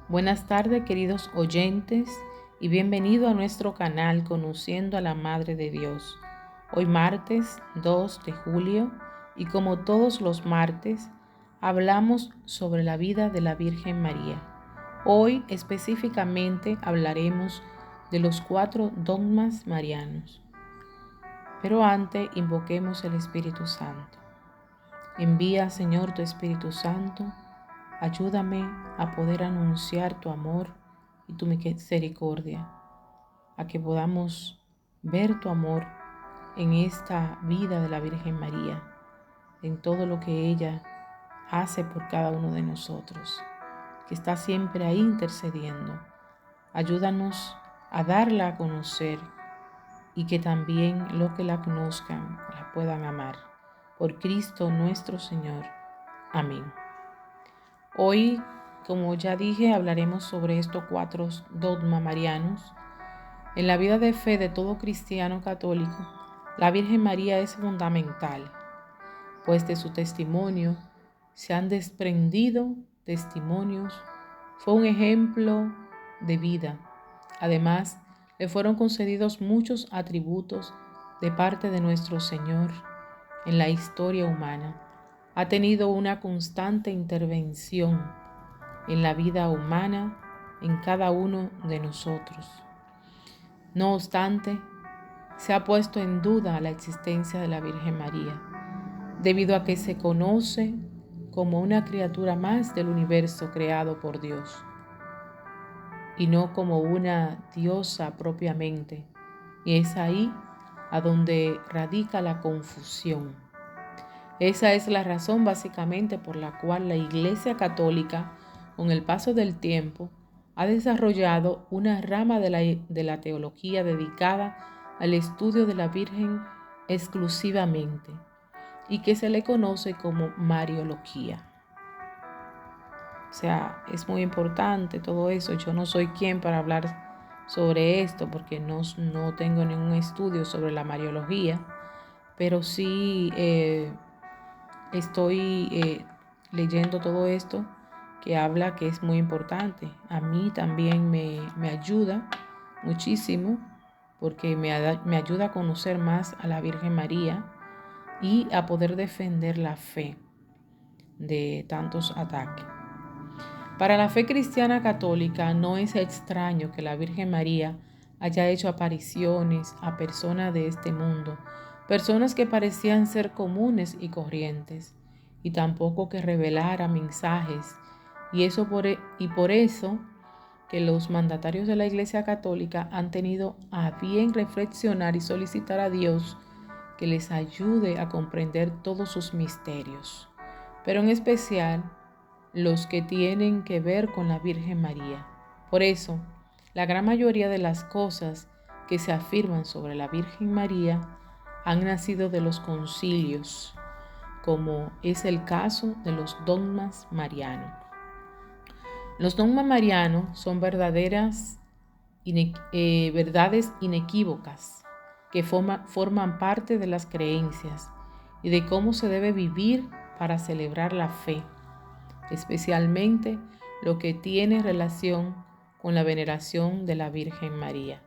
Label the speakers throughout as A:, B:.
A: Buenas tardes, queridos oyentes, y bienvenido a nuestro canal Conociendo a la Madre de Dios. Hoy martes 2 de julio y como todos los martes, hablamos sobre la vida de la Virgen María. Hoy específicamente hablaremos de los 4 dogmas marianos. Pero antes invoquemos el Espíritu Santo. Envía, Señor, tu Espíritu Santo. Ayúdame a poder anunciar tu amor y tu misericordia, a que podamos ver tu amor en esta vida de la Virgen María, en todo lo que ella hace por cada uno de nosotros, que está siempre ahí intercediendo. Ayúdanos a darla a conocer y que también los que la conozcan la puedan amar. Por Cristo nuestro Señor. Amén. Hoy, como ya dije, hablaremos sobre estos 4 dogmas marianos. En la vida de fe de todo cristiano católico, la Virgen María es fundamental, pues de su testimonio se han desprendido testimonios. Fue un ejemplo de vida. Además, le fueron concedidos muchos atributos de parte de nuestro Señor en la historia humana. Ha tenido una constante intervención en la vida humana, en cada uno de nosotros. No obstante, se ha puesto en duda la existencia de la Virgen María, debido a que se conoce como una criatura más del universo creado por Dios, y no como una diosa propiamente. Y es ahí a donde radica la confusión. Esa es la razón básicamente por la cual la Iglesia Católica, con el paso del tiempo, ha desarrollado una rama de la teología dedicada al estudio de la Virgen exclusivamente y que se le conoce como Mariología. O sea, es muy importante todo eso. Yo no soy quien para hablar sobre esto porque no tengo ningún estudio sobre la Mariología, pero sí estoy leyendo todo esto que habla que es muy importante. A mí también me ayuda muchísimo porque me ayuda a conocer más a la Virgen María y a poder defender la fe de tantos ataques. Para la fe cristiana católica no es extraño que la Virgen María haya hecho apariciones a personas de este mundo, personas que parecían ser comunes y corrientes, y tampoco que revelara mensajes, y por eso que los mandatarios de la Iglesia Católica han tenido a bien reflexionar y solicitar a Dios que les ayude a comprender todos sus misterios, pero en especial los que tienen que ver con la Virgen María. Por eso, la gran mayoría de las cosas que se afirman sobre la Virgen María han nacido de los concilios, como es el caso de los dogmas marianos. Los dogmas marianos son verdades inequívocas que forman parte de las creencias y de cómo se debe vivir para celebrar la fe, especialmente lo que tiene relación con la veneración de la Virgen María.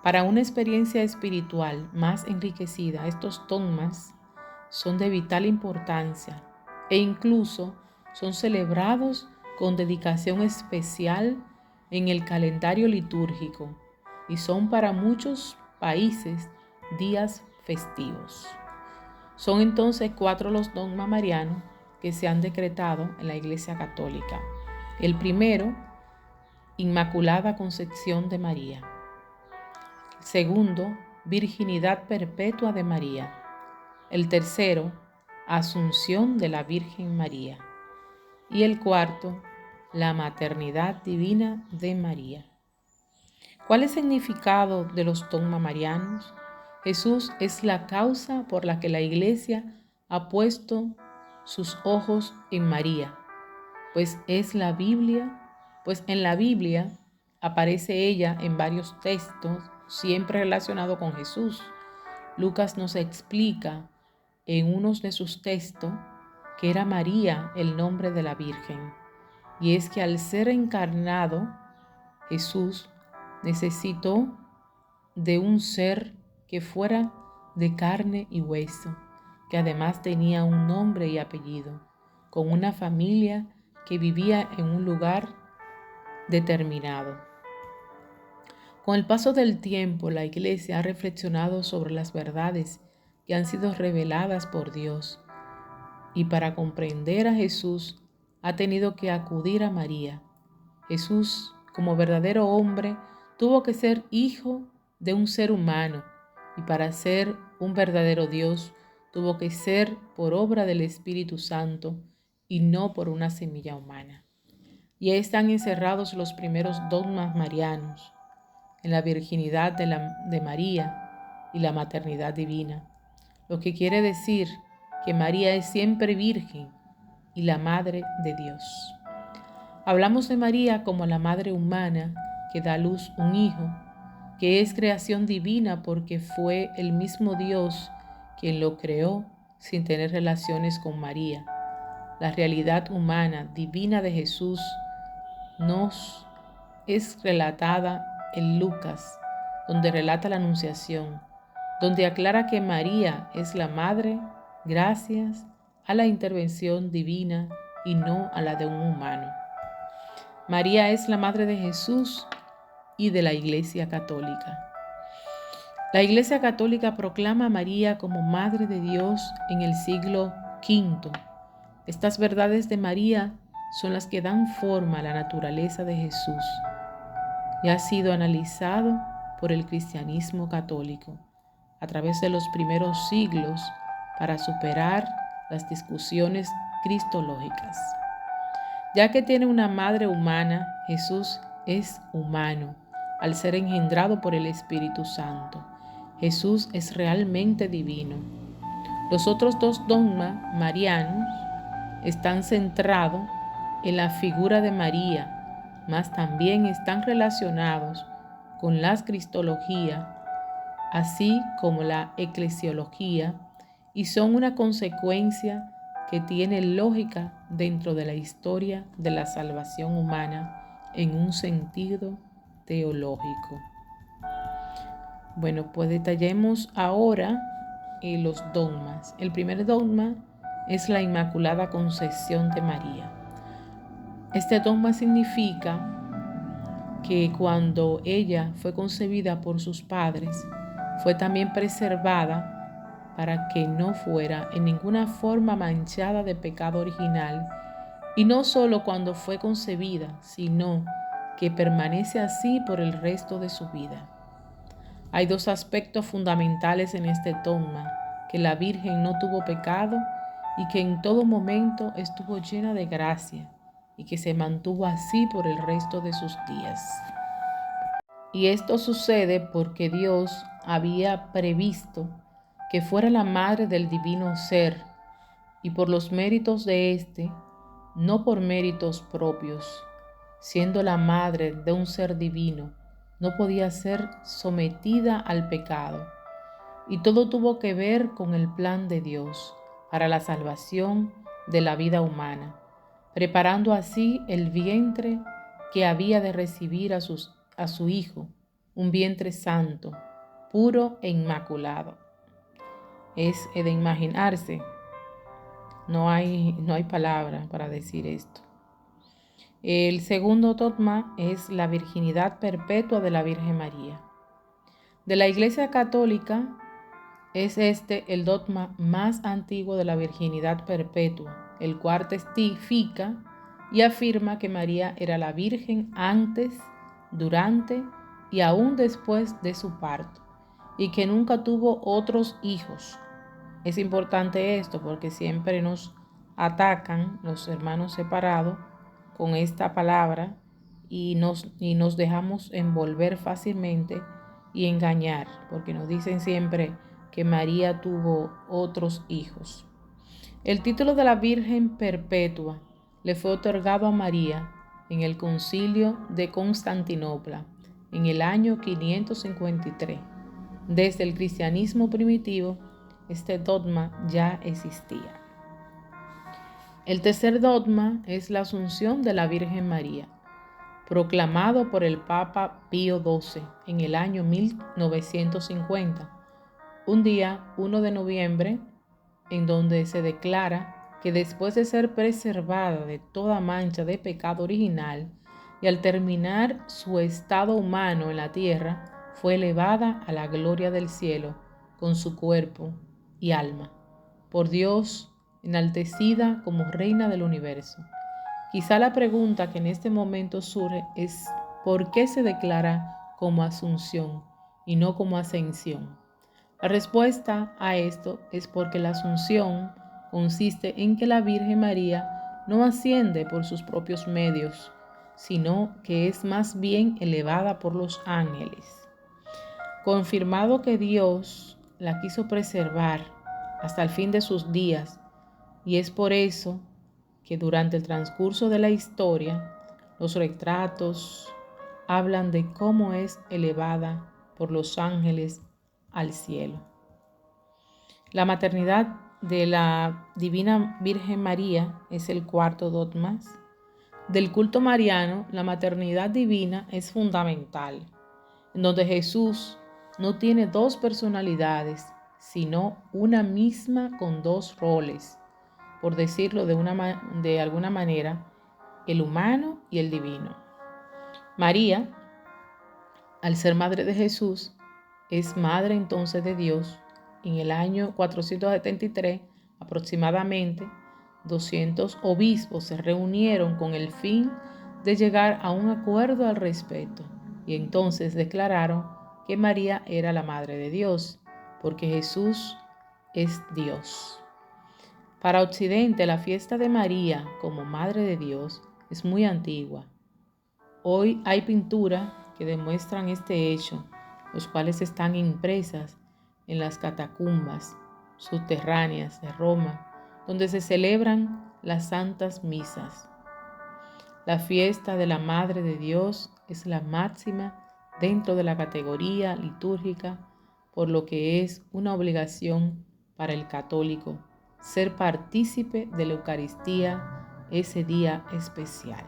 A: Para una experiencia espiritual más enriquecida, estos dogmas son de vital importancia e incluso son celebrados con dedicación especial en el calendario litúrgico y son para muchos países días festivos. Son entonces 4 los dogmas marianos que se han decretado en la Iglesia Católica. El primero, Inmaculada Concepción de María. El segundo, Virginidad Perpetua de María. El tercero, Asunción de la Virgen María. Y el cuarto, la Maternidad Divina de María. ¿Cuál es el significado de los dogmas marianos? Jesús es la causa por la que la Iglesia ha puesto sus ojos en María, pues en la Biblia aparece ella en varios textos, siempre relacionados con Jesús. Lucas nos explica en unos de sus textos que era María el nombre de la Virgen, y es que al ser encarnado, Jesús necesitó de un ser que fuera de carne y hueso, que además tenía un nombre y apellido, con una familia que vivía en un lugar determinado. Con el paso del tiempo, la Iglesia ha reflexionado sobre las verdades que han sido reveladas por Dios, y para comprender a Jesús ha tenido que acudir a María. Jesús, como verdadero hombre, tuvo que ser hijo de un ser humano, y para ser un verdadero Dios tuvo que ser por obra del Espíritu Santo y no por una semilla humana. Y ahí están encerrados los primeros dogmas marianos, en la virginidad de María y la maternidad divina, lo que quiere decir que María es siempre virgen y la madre de Dios. Hablamos de María como la madre humana que da a luz un hijo, que es creación divina porque fue el mismo Dios quien lo creó sin tener relaciones con María. La realidad humana divina de Jesús nos es relatada en Lucas, donde relata la Anunciación, donde aclara que María es la madre gracias a la intervención divina y no a la de un humano. María es la madre de Jesús y de la Iglesia Católica. La Iglesia Católica proclama a María como Madre de Dios en el siglo V. Estas verdades de María son las que dan forma a la naturaleza de Jesús y ha sido analizado por el cristianismo católico a través de los primeros siglos para superar las discusiones cristológicas. Ya que tiene una madre humana, Jesús es humano al ser engendrado por el Espíritu Santo. Jesús es realmente divino. Los otros dos dogmas marianos están centrados en la figura de María, mas también están relacionados con la cristología, así como la eclesiología, y son una consecuencia que tiene lógica dentro de la historia de la salvación humana en un sentido teológico. Bueno, pues detallemos ahora los dogmas. El primer dogma es la Inmaculada Concepción de María. Este dogma significa que cuando ella fue concebida por sus padres, fue también preservada para que no fuera en ninguna forma manchada de pecado original, y no solo cuando fue concebida, sino que permanece así por el resto de su vida. Hay dos aspectos fundamentales en este dogma: que la Virgen no tuvo pecado y que en todo momento estuvo llena de gracia y que se mantuvo así por el resto de sus días. Y esto sucede porque Dios había previsto que fuera la madre del divino ser, y por los méritos de éste, no por méritos propios, siendo la madre de un ser divino, no podía ser sometida al pecado. Y todo tuvo que ver con el plan de Dios para la salvación de la vida humana, preparando así el vientre que había de recibir a su Hijo, un vientre santo, puro e inmaculado. Es de imaginarse, no hay palabra para decir esto. El segundo dogma es la virginidad perpetua de la Virgen María. De la Iglesia Católica es este el dogma más antiguo de la virginidad perpetua, el cual testifica y afirma que María era la Virgen antes, durante y aún después de su parto, y que nunca tuvo otros hijos. Es importante esto porque siempre nos atacan los hermanos separados con esta palabra y nos dejamos envolver fácilmente y engañar, porque nos dicen siempre que María tuvo otros hijos. El título de la Virgen Perpetua le fue otorgado a María en el Concilio de Constantinopla en el año 553. Desde el cristianismo primitivo, este dogma ya existía. El tercer dogma es la Asunción de la Virgen María, proclamado por el Papa Pío XII en el año 1950, un día 1 de noviembre, en donde se declara que después de ser preservada de toda mancha de pecado original y al terminar su estado humano en la tierra, fue elevada a la gloria del cielo con su cuerpo y alma, por Dios enaltecida como reina del universo. Quizá la pregunta que en este momento surge es ¿por qué se declara como asunción y no como ascensión? La respuesta a esto es porque la asunción consiste en que la Virgen María no asciende por sus propios medios, sino que es más bien elevada por los ángeles. Confirmado que Dios la quiso preservar hasta el fin de sus días, y es por eso que durante el transcurso de la historia, los retratos hablan de cómo es elevada por los ángeles al cielo. La maternidad de la Divina Virgen María es el cuarto dogma. Del culto mariano, la maternidad divina es fundamental, en donde Jesús no tiene dos personalidades, sino una misma con dos roles, por decirlo de alguna manera, el humano y el divino. María, al ser madre de Jesús, es madre entonces de Dios. En el año 473, aproximadamente, 200 obispos se reunieron con el fin de llegar a un acuerdo al respecto, y entonces declararon que María era la madre de Dios, porque Jesús es Dios. Para Occidente, la fiesta de María como Madre de Dios es muy antigua. Hoy hay pinturas que demuestran este hecho, los cuales están impresas en las catacumbas subterráneas de Roma, donde se celebran las santas misas. La fiesta de la Madre de Dios es la máxima dentro de la categoría litúrgica, por lo que es una obligación para el católico ser partícipe de la Eucaristía ese día especial.